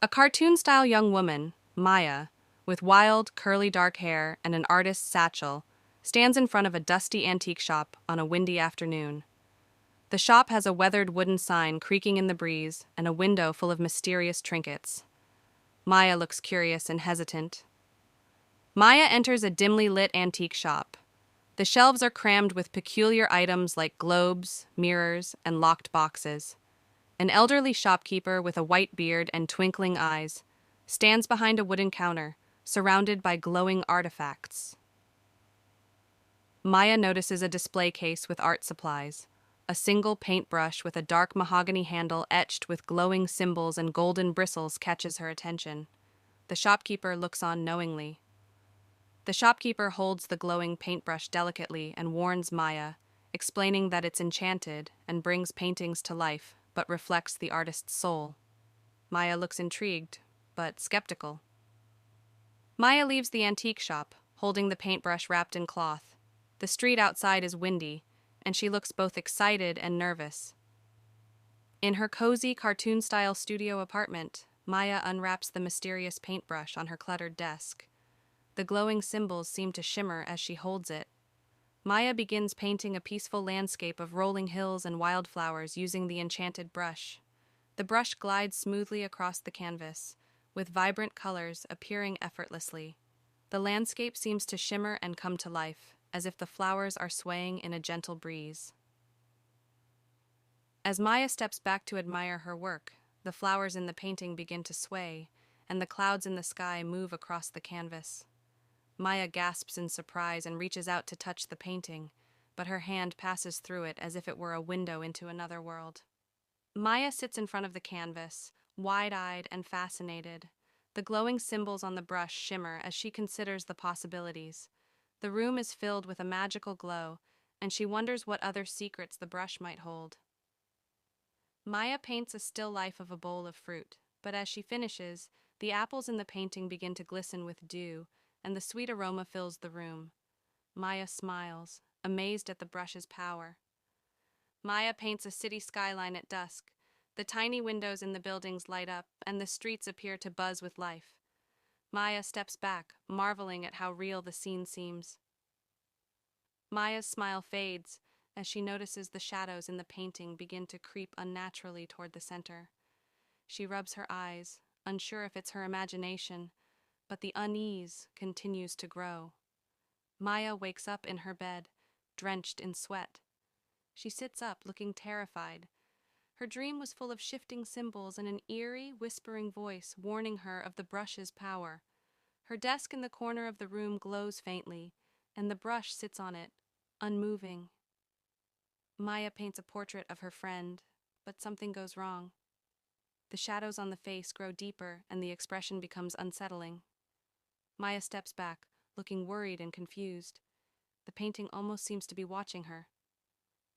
A cartoon-style young woman, Maya, with wild, curly dark hair and an artist's satchel, stands in front of a dusty antique shop on a windy afternoon. The shop has a weathered wooden sign creaking in the breeze and a window full of mysterious trinkets. Maya looks curious and hesitant. Maya enters a dimly lit antique shop. The shelves are crammed with peculiar items like globes, mirrors, and locked boxes. An elderly shopkeeper with a white beard and twinkling eyes stands behind a wooden counter, surrounded by glowing artifacts. Maya notices a display case with art supplies. A single paintbrush with a dark mahogany handle etched with glowing symbols and golden bristles catches her attention. The shopkeeper looks on knowingly. The shopkeeper holds the glowing paintbrush delicately and warns Maya, explaining that it's enchanted and brings paintings to life, but reflects the artist's soul. Maya looks intrigued, but skeptical. Maya leaves the antique shop, holding the paintbrush wrapped in cloth. The street outside is windy, and she looks both excited and nervous. In her cozy, cartoon-style studio apartment, Maya unwraps the mysterious paintbrush on her cluttered desk. The glowing symbols seem to shimmer as she holds it. Maya begins painting a peaceful landscape of rolling hills and wildflowers using the enchanted brush. The brush glides smoothly across the canvas, with vibrant colors appearing effortlessly. The landscape seems to shimmer and come to life, as if the flowers are swaying in a gentle breeze. As Maya steps back to admire her work, the flowers in the painting begin to sway, and the clouds in the sky move across the canvas. Maya gasps in surprise and reaches out to touch the painting, but her hand passes through it as if it were a window into another world. Maya sits in front of the canvas, wide-eyed and fascinated. The glowing symbols on the brush shimmer as she considers the possibilities. The room is filled with a magical glow, and she wonders what other secrets the brush might hold. Maya paints a still life of a bowl of fruit, but as she finishes, the apples in the painting begin to glisten with dew, and the sweet aroma fills the room. Maya smiles, amazed at the brush's power. Maya paints a city skyline at dusk. The tiny windows in the buildings light up, and the streets appear to buzz with life. Maya steps back, marveling at how real the scene seems. Maya's smile fades as she notices the shadows in the painting begin to creep unnaturally toward the center. She rubs her eyes, unsure if it's her imagination, but the unease continues to grow. Maya wakes up in her bed, drenched in sweat. She sits up, looking terrified. Her dream was full of shifting symbols and an eerie, whispering voice warning her of the brush's power. Her desk in the corner of the room glows faintly, and the brush sits on it, unmoving. Maya paints a portrait of her friend, but something goes wrong. The shadows on the face grow deeper, and the expression becomes unsettling. Maya steps back, looking worried and confused. The painting almost seems to be watching her.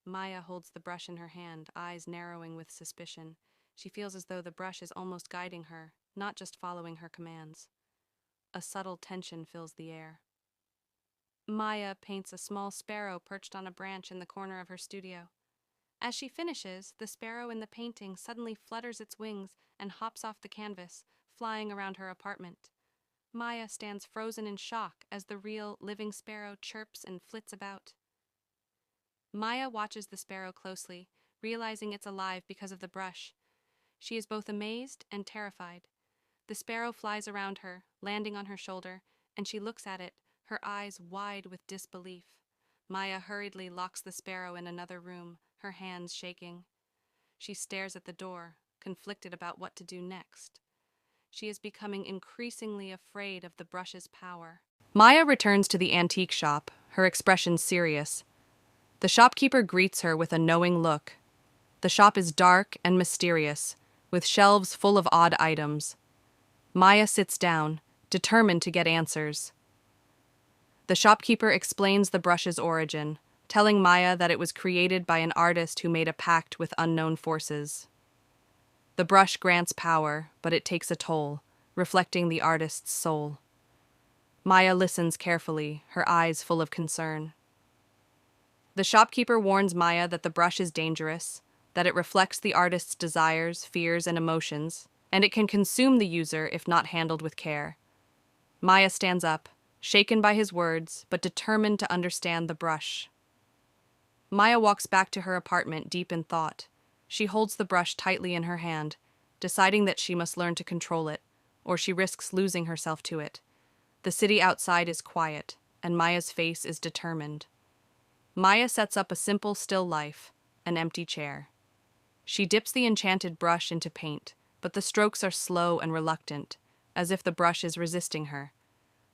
Maya holds the brush in her hand, eyes narrowing with suspicion. She feels as though the brush is almost guiding her, not just following her commands. A subtle tension fills the air. Maya paints a small sparrow perched on a branch in the corner of her studio. As she finishes, the sparrow in the painting suddenly flutters its wings and hops off the canvas, flying around her apartment. Maya stands frozen in shock as the real, living sparrow chirps and flits about. Maya watches the sparrow closely, realizing it's alive because of the brush. She is both amazed and terrified. The sparrow flies around her, landing on her shoulder, and she looks at it, her eyes wide with disbelief. Maya hurriedly locks the sparrow in another room, her hands shaking. She stares at the door, conflicted about what to do next. She is becoming increasingly afraid of the brush's power. Maya returns to the antique shop, her expression serious. The shopkeeper greets her with a knowing look. The shop is dark and mysterious, with shelves full of odd items. Maya sits down, determined to get answers. The shopkeeper explains the brush's origin, telling Maya that it was created by an artist who made a pact with unknown forces. The brush grants power, but it takes a toll, reflecting the artist's soul. Maya listens carefully, her eyes full of concern. The shopkeeper warns Maya that the brush is dangerous, that it reflects the artist's desires, fears, and emotions. and it can consume the user if not handled with care. Maya stands up, shaken by his words, but determined to understand the brush. Maya walks back to her apartment deep in thought. She holds the brush tightly in her hand, deciding that she must learn to control it, or she risks losing herself to it. The city outside is quiet, and Maya's face is determined. Maya sets up a simple still life, an empty chair. She dips the enchanted brush into paint, but the strokes are slow and reluctant, as if the brush is resisting her.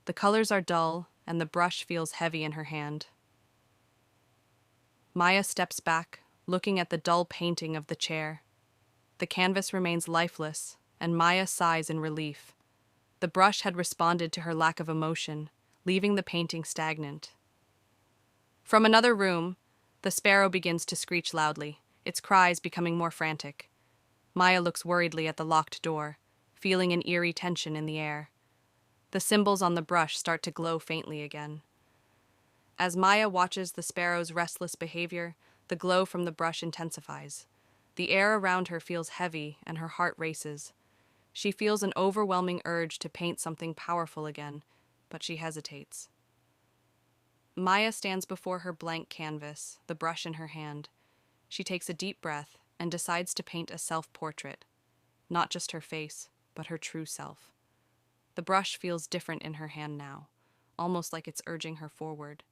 The colors are dull, and the brush feels heavy in her hand. Maya steps back, looking at the dull painting of the chair. The canvas remains lifeless, and Maya sighs in relief. The brush had responded to her lack of emotion, leaving the painting stagnant. From another room, the sparrow begins to screech loudly, its cries becoming more frantic. Maya looks worriedly at the locked door, feeling an eerie tension in the air. The symbols on the brush start to glow faintly again. As Maya watches the sparrow's restless behavior, the glow from the brush intensifies. The air around her feels heavy and her heart races. She feels an overwhelming urge to paint something powerful again, but she hesitates. Maya stands before her blank canvas, the brush in her hand. She takes a deep breath and decides to paint a self-portrait. Not just her face, but her true self. The brush feels different in her hand now, almost like it's urging her forward.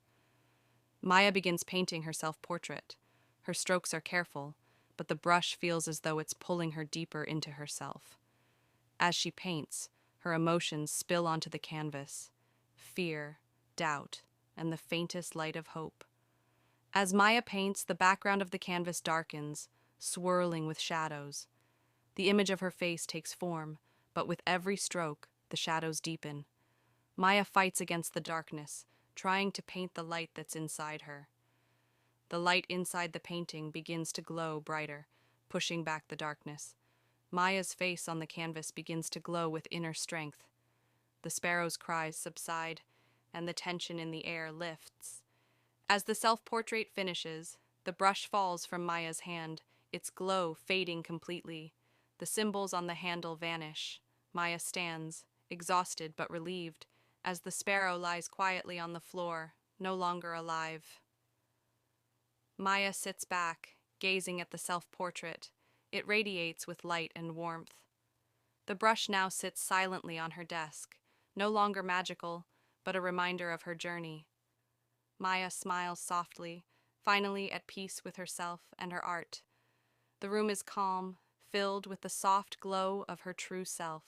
Maya begins painting her self-portrait. Her strokes are careful, but the brush feels as though it's pulling her deeper into herself. As she paints, her emotions spill onto the canvas: fear, doubt, and the faintest light of hope. As Maya paints, the background of the canvas darkens, swirling with shadows. The image of her face takes form, but with every stroke, the shadows deepen. Maya fights against the darkness, trying to paint the light that's inside her. The light inside the painting begins to glow brighter, pushing back the darkness. Maya's face on the canvas begins to glow with inner strength. The sparrow's cries subside, and the tension in the air lifts. As the self-portrait finishes, the brush falls from Maya's hand, its glow fading completely. The symbols on the handle vanish. Maya stands, exhausted but relieved, as the sparrow lies quietly on the floor, no longer alive. Maya sits back, gazing at the self-portrait. It radiates with light and warmth. The brush now sits silently on her desk, no longer magical, but a reminder of her journey. Maya smiles softly, finally at peace with herself and her art. The room is calm, filled with the soft glow of her true self.